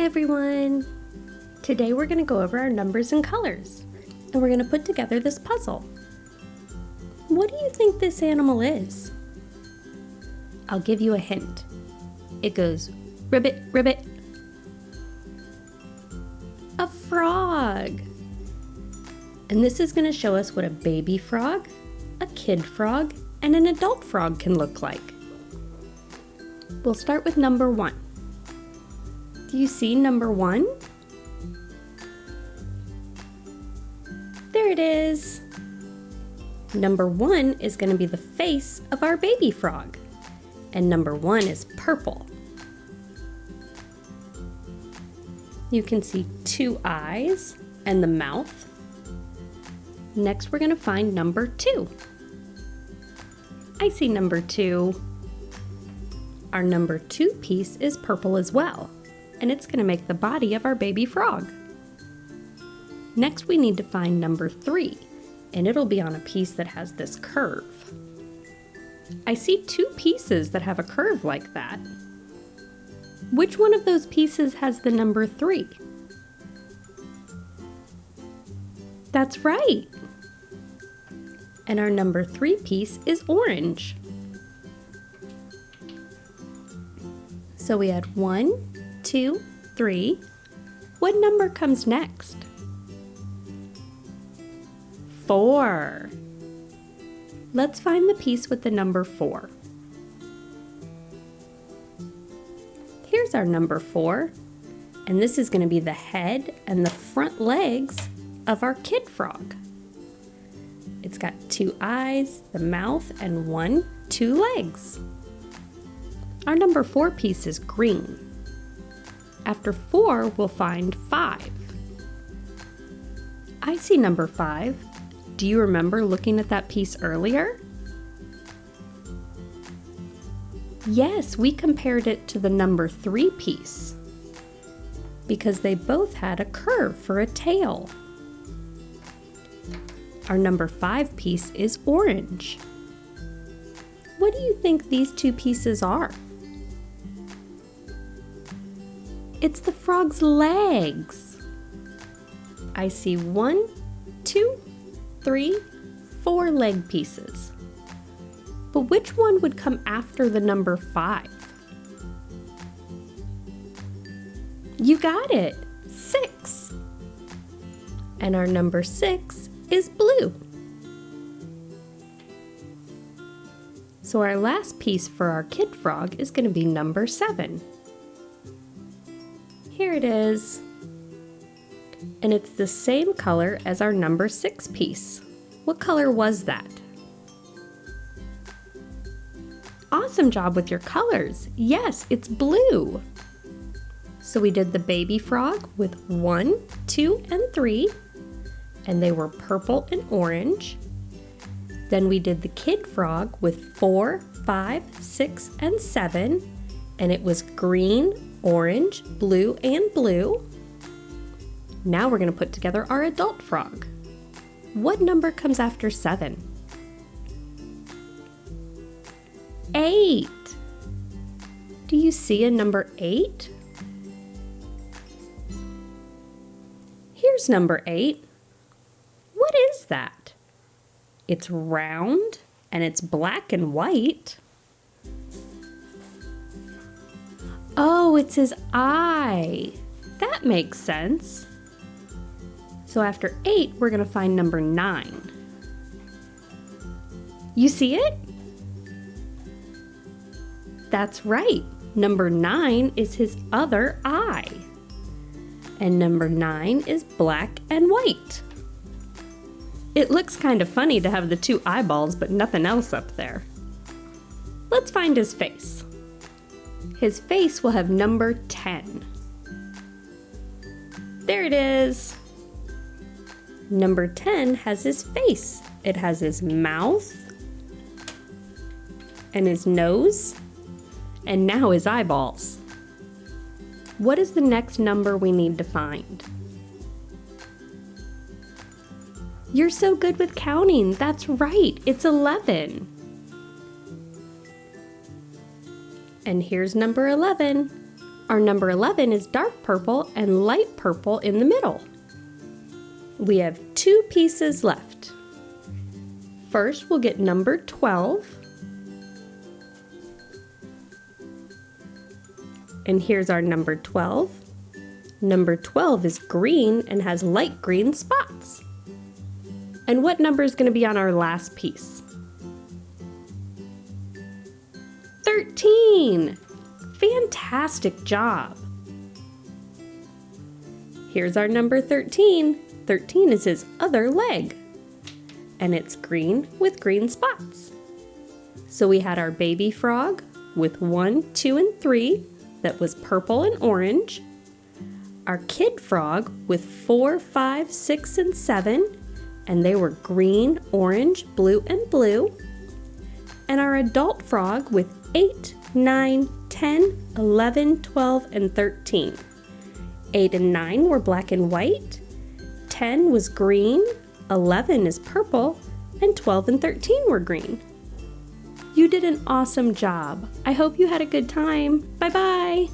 everyone! Today we're going to go over our numbers and colors, and we're going to put together this puzzle. What do you think this animal is? I'll give you a hint. It goes ribbit, ribbit. A frog! And this is going to show us what a baby frog, a kid frog, and an adult frog can look like. We'll start with number 1. Do you see number 1? There it is. Number 1 is going to be the face of our baby frog, and number 1 is purple. You can see 2 eyes and the mouth. Next, we're going to find number 2. I see number 2. Our number 2 piece is purple as well, and it's going to make the body of our baby frog. Next, we need to find number 3, and it'll be on a piece that has this curve. I see 2 pieces that have a curve like that. Which one of those pieces has the number 3? That's right! And our number 3 piece is orange. So we had 1, 2, 3. What number comes next? 4. Let's find the piece with the number 4. Here's our number 4, and this is going to be the head and the front legs of our kid frog. It's got 2 eyes, the mouth, and 2 legs. Our number 4 piece is green. After 4, we'll find 5. I see number 5. Do you remember looking at that piece earlier? Yes, we compared it to the number 3 piece because they both had a curve for a tail. Our number 5 piece is orange. What do you think these 2 pieces are? It's the frog's legs. I see 1, 2, 3, 4 leg pieces. But which one would come after the number 5? You got it! 6! And our number 6 is blue. So our last piece for our kid frog is going to be number 7. Here it is. And it's the same color as our number 6 piece. What color was that? Awesome job with your colors. Yes, it's blue. So we did the baby frog with 1, 2, and 3, and they were purple and orange. Then we did the kid frog with 4, 5, 6, and 7, and it was green, orange, blue, and blue. Now we're going to put together our adult frog. What number comes after 7? 8. Do you see a number 8? Here's number 8. What is that? It's round and it's black and white. Oh, it's his eye. That makes sense. So after 8, we're going to find number 9. You see it? That's right. Number 9 is his other eye. And number 9 is black and white. It looks kind of funny to have the 2 eyeballs but nothing else up there. Let's find his face. His face will have number 10. There it is. Number 10 has his face. It has his mouth and his nose and now his eyeballs. What is the next number we need to find? You're so good with counting. That's right. It's 11. And here's number 11. Our number 11 is dark purple and light purple in the middle. We have 2 pieces left. First, we'll get number 12. And here's our number 12. Number 12 is green and has light green spots. And what number is going to be on our last piece? 13! Fantastic job! Here's our number 13. 13 is his other leg. And it's green with green spots. So we had our baby frog with 1, 2, and 3 that was purple and orange. Our kid frog with 4, 5, 6, and 7, and they were green, orange, blue, and blue. And our adult frog with 8, 9, 10, 11, 12, and 13. 8 and 9 were black and white, 10 was green, 11 is purple, and 12 and 13 were green. You did an awesome job. I hope you had a good time. Bye-bye.